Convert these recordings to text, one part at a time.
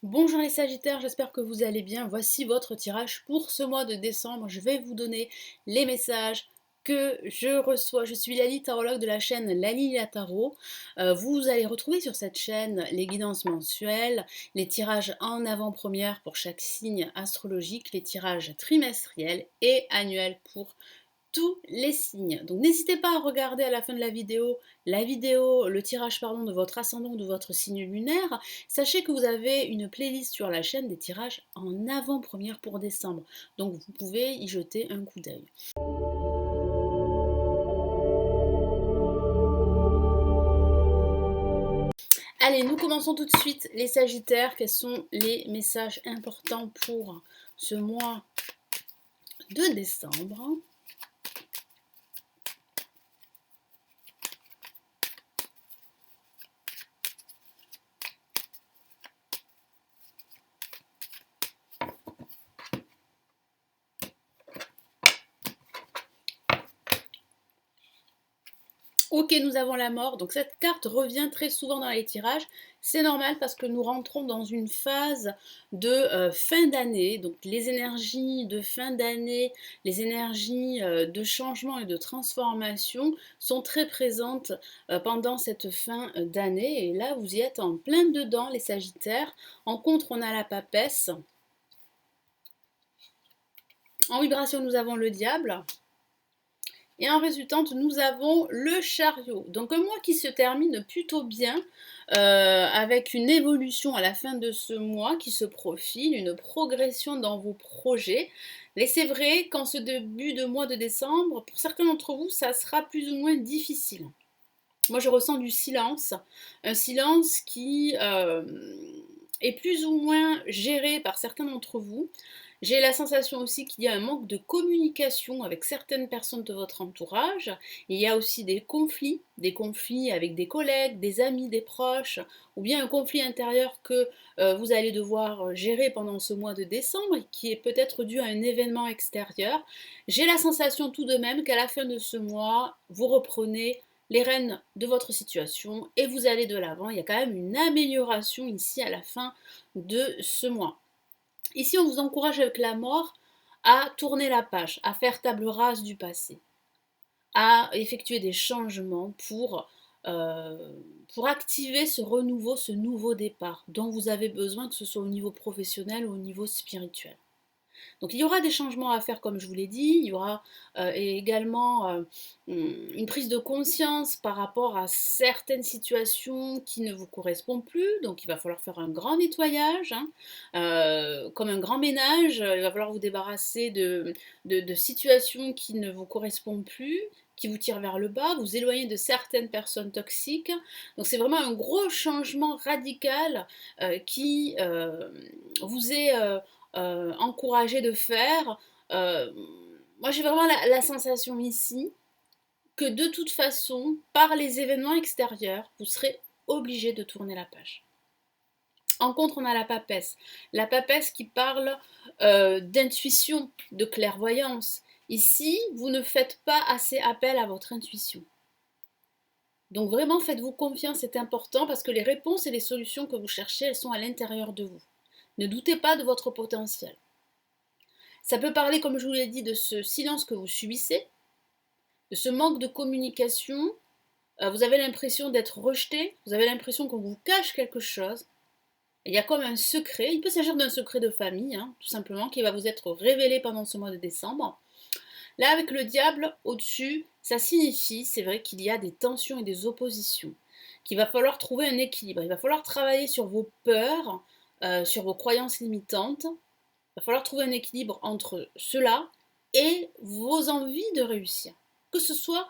Bonjour les Sagittaires, j'espère que vous allez bien. Voici votre tirage pour ce mois de décembre. Je vais vous donner les messages que je reçois. Je suis Lali, tarologue de la chaîne Lali la Tarot. Vous allez retrouver sur cette chaîne les guidances mensuelles, les tirages en avant-première pour chaque signe astrologique, les tirages trimestriels et annuels pour tous les signes. Donc n'hésitez pas à regarder à la fin de le tirage pardon, de votre ascendant ou de votre signe lunaire. Sachez que vous avez une playlist sur la chaîne des tirages en avant-première pour décembre. Donc vous pouvez y jeter un coup d'œil. Allez, nous commençons tout de suite les Sagittaires. Quels sont les messages importants pour ce mois de décembre? Ok, nous avons la mort. Donc cette carte revient très souvent dans les tirages. C'est normal parce que nous rentrons dans une phase de fin d'année. Donc les énergies de fin d'année, les énergies de changement et de transformation sont très présentes pendant cette fin d'année. Et là, vous y êtes en plein dedans, les Sagittaires. En contre, on a la papesse. En vibration, nous avons le diable. Et en résultante, nous avons le chariot. Donc un mois qui se termine plutôt bien, avec une évolution à la fin de ce mois qui se profile, une progression dans vos projets. Mais c'est vrai qu'en ce début de mois de décembre, pour certains d'entre vous, ça sera plus ou moins difficile. Moi, je ressens du silence, un silence qui est plus ou moins géré par certains d'entre vous. J'ai la sensation aussi qu'il y a un manque de communication avec certaines personnes de votre entourage. Il y a aussi des conflits avec des collègues, des amis, des proches, ou bien un conflit intérieur que vous allez devoir gérer pendant ce mois de décembre et qui est peut-être dû à un événement extérieur. J'ai la sensation tout de même qu'à la fin de ce mois, vous reprenez les rênes de votre situation et vous allez de l'avant. Il y a quand même une amélioration ici à la fin de ce mois. Ici, on vous encourage avec la mort à tourner la page, à faire table rase du passé, à effectuer des changements pour activer ce renouveau, ce nouveau départ dont vous avez besoin, que ce soit au niveau professionnel ou au niveau spirituel. Donc il y aura des changements à faire comme je vous l'ai dit, il y aura également une prise de conscience par rapport à certaines situations qui ne vous correspondent plus, donc il va falloir faire un grand nettoyage, hein, comme un grand ménage, il va falloir vous débarrasser de situations qui ne vous correspondent plus, qui vous tirent vers le bas, vous éloigner de certaines personnes toxiques. Donc c'est vraiment un gros changement radical qui vous est encouragé de faire. Euh, Moi, j'ai vraiment la sensation ici que de toute façon, par les événements extérieurs, vous serez obligé de tourner la page. En contre, on a la papesse. La papesse qui parle d'intuition, de clairvoyance. Ici, vous ne faites pas assez appel à votre intuition. Donc vraiment, faites-vous confiance, c'est important parce que les réponses et les solutions que vous cherchez, elles sont à l'intérieur de vous. Ne doutez pas de votre potentiel. Ça peut parler, comme je vous l'ai dit, de ce silence que vous subissez, de ce manque de communication. Vous avez l'impression d'être rejeté, vous avez l'impression qu'on vous cache quelque chose. Il y a comme un secret, il peut s'agir d'un secret de famille, hein, tout simplement, qui va vous être révélé pendant ce mois de décembre. Là, avec le diable au-dessus, ça signifie, c'est vrai qu'il y a des tensions et des oppositions, qu'il va falloir trouver un équilibre. Il va falloir travailler sur vos peurs, sur vos croyances limitantes. Il va falloir trouver un équilibre entre cela et vos envies de réussir. Que ce soit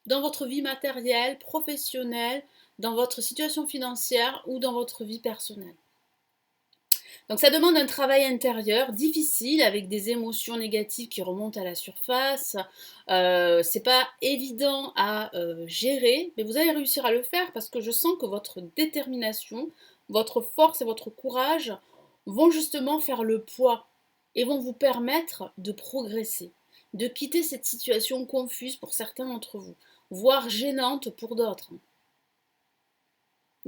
dans votre vie matérielle, professionnelle, dans votre situation financière ou dans votre vie personnelle. Donc ça demande un travail intérieur difficile avec des émotions négatives qui remontent à la surface. C'est pas évident à gérer, mais vous allez réussir à le faire parce que je sens que votre détermination, votre force et votre courage vont justement faire le poids et vont vous permettre de progresser, de quitter cette situation confuse pour certains d'entre vous, voire gênante pour d'autres.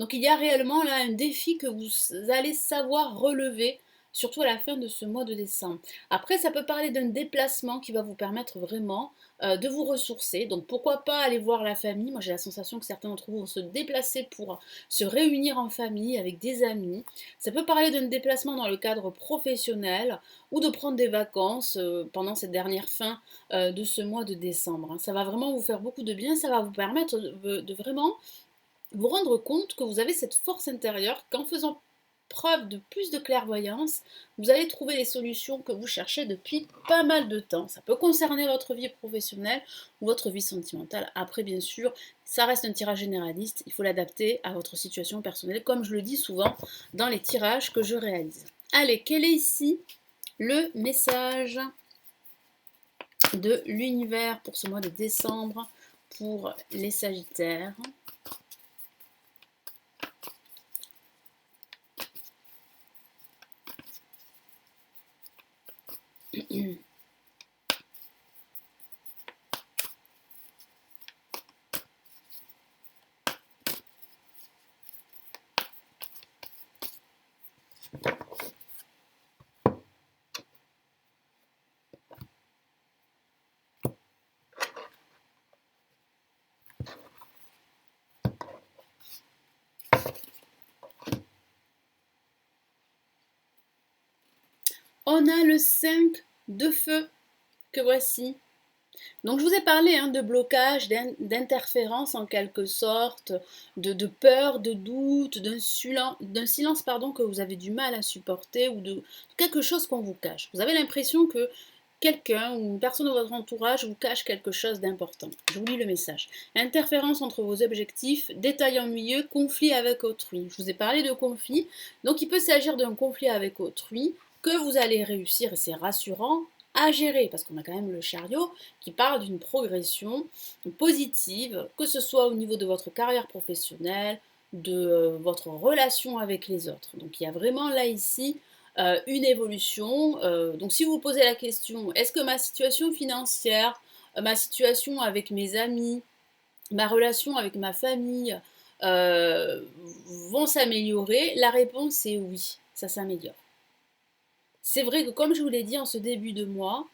Donc il y a réellement là un défi que vous allez savoir relever, surtout à la fin de ce mois de décembre. Après, ça peut parler d'un déplacement qui va vous permettre vraiment de vous ressourcer. Donc pourquoi pas aller voir la famille. Moi j'ai la sensation que certains d'entre vous vont se déplacer pour se réunir en famille avec des amis. Ça peut parler d'un déplacement dans le cadre professionnel ou de prendre des vacances pendant cette dernière fin de ce mois de décembre, hein. Ça va vraiment vous faire beaucoup de bien, ça va vous permettre de vraiment vous rendre compte que vous avez cette force intérieure, qu'en faisant preuve de plus de clairvoyance, vous allez trouver les solutions que vous cherchez depuis pas mal de temps. Ça peut concerner votre vie professionnelle ou votre vie sentimentale. Après, bien sûr, ça reste un tirage généraliste, il faut l'adapter à votre situation personnelle, comme je le dis souvent dans les tirages que je réalise. Allez, quel est ici le message de l'univers pour ce mois de décembre pour les Sagittaires? On a le 5 de feu que voici. Donc je vous ai parlé de blocage, d'interférence en quelque sorte, de peur, de doute, d'un silence pardon, que vous avez du mal à supporter ou de quelque chose qu'on vous cache. Vous avez l'impression que quelqu'un ou une personne de votre entourage vous cache quelque chose d'important. Je vous lis le message. Interférence entre vos objectifs, détail ennuyeux, conflit avec autrui. Je vous ai parlé de conflit, donc il peut s'agir d'un conflit avec autrui que vous allez réussir, et c'est rassurant, à gérer, parce qu'on a quand même le chariot qui parle d'une progression positive, que ce soit au niveau de votre carrière professionnelle, de votre relation avec les autres. Donc il y a vraiment là ici une évolution. Donc si vous vous posez la question, est-ce que ma situation financière, ma situation avec mes amis, ma relation avec ma famille euh, vont s'améliorer? La réponse est oui, ça s'améliore. C'est vrai que comme je vous l'ai dit en ce début de mois,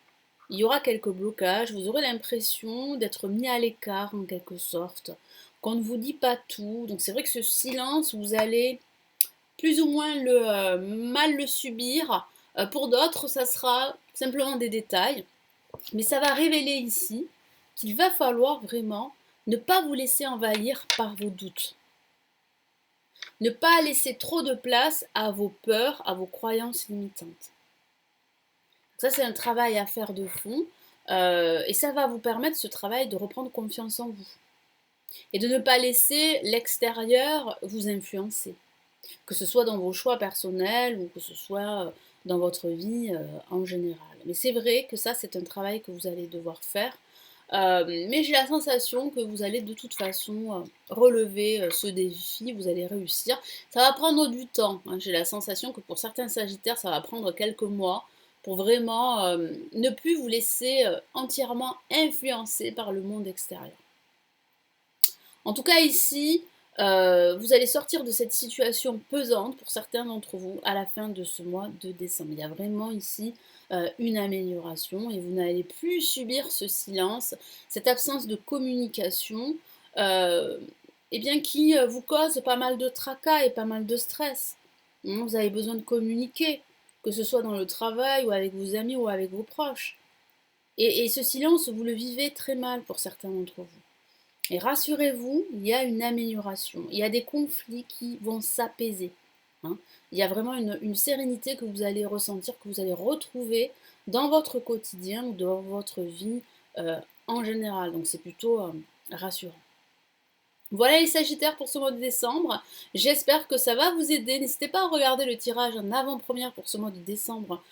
il y aura quelques blocages, vous aurez l'impression d'être mis à l'écart en quelque sorte, qu'on ne vous dit pas tout. Donc c'est vrai que ce silence, vous allez plus ou moins mal le subir. Pour d'autres, ça sera simplement des détails. Mais ça va révéler ici qu'il va falloir vraiment ne pas vous laisser envahir par vos doutes. Ne pas laisser trop de place à vos peurs, à vos croyances limitantes. Ça, c'est un travail à faire de fond. Et ça va vous permettre, ce travail, de reprendre confiance en vous. Et de ne pas laisser l'extérieur vous influencer. Que ce soit dans vos choix personnels ou que ce soit dans votre vie en général. Mais c'est vrai que ça, c'est un travail que vous allez devoir faire. Mais j'ai la sensation que vous allez de toute façon relever ce défi, vous allez réussir. Ça va prendre du temps, hein. J'ai la sensation que pour certains Sagittaires, ça va prendre quelques mois pour vraiment ne plus vous laisser entièrement influencer par le monde extérieur. En tout cas ici, vous allez sortir de cette situation pesante pour certains d'entre vous à la fin de ce mois de décembre. Il y a vraiment ici une amélioration et vous n'allez plus subir ce silence, cette absence de communication, eh bien, qui vous cause pas mal de tracas et pas mal de stress. Vous avez besoin de communiquer, que ce soit dans le travail ou avec vos amis ou avec vos proches. Et ce silence, vous le vivez très mal pour certains d'entre vous. Et rassurez-vous, il y a une amélioration. Il y a des conflits qui vont s'apaiser, hein. Il y a vraiment une sérénité que vous allez ressentir, que vous allez retrouver dans votre quotidien ou dans votre vie en général. Donc c'est plutôt rassurant. Voilà les Sagittaires pour ce mois de décembre. J'espère que ça va vous aider. N'hésitez pas à regarder le tirage en avant-première pour ce mois de décembre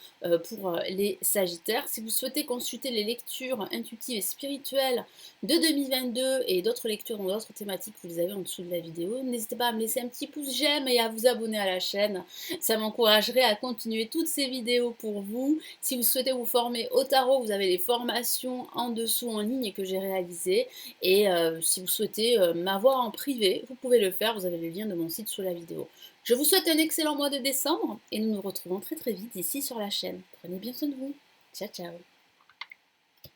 pour les Sagittaires. Si vous souhaitez consulter les lectures intuitives et spirituelles de 2022 et d'autres lectures dans d'autres thématiques, vous les avez en dessous de la vidéo. N'hésitez pas à me laisser un petit pouce j'aime et à vous abonner à la chaîne. Ça m'encouragerait à continuer toutes ces vidéos pour vous. Si vous souhaitez vous former au tarot, vous avez les formations en dessous en ligne que j'ai réalisées. Et si vous souhaitez m'avoir fois en privé, vous pouvez le faire, vous avez le lien de mon site sous la vidéo. Je vous souhaite un excellent mois de décembre et nous nous retrouvons très très vite ici sur la chaîne. Prenez bien soin de vous. Ciao ciao.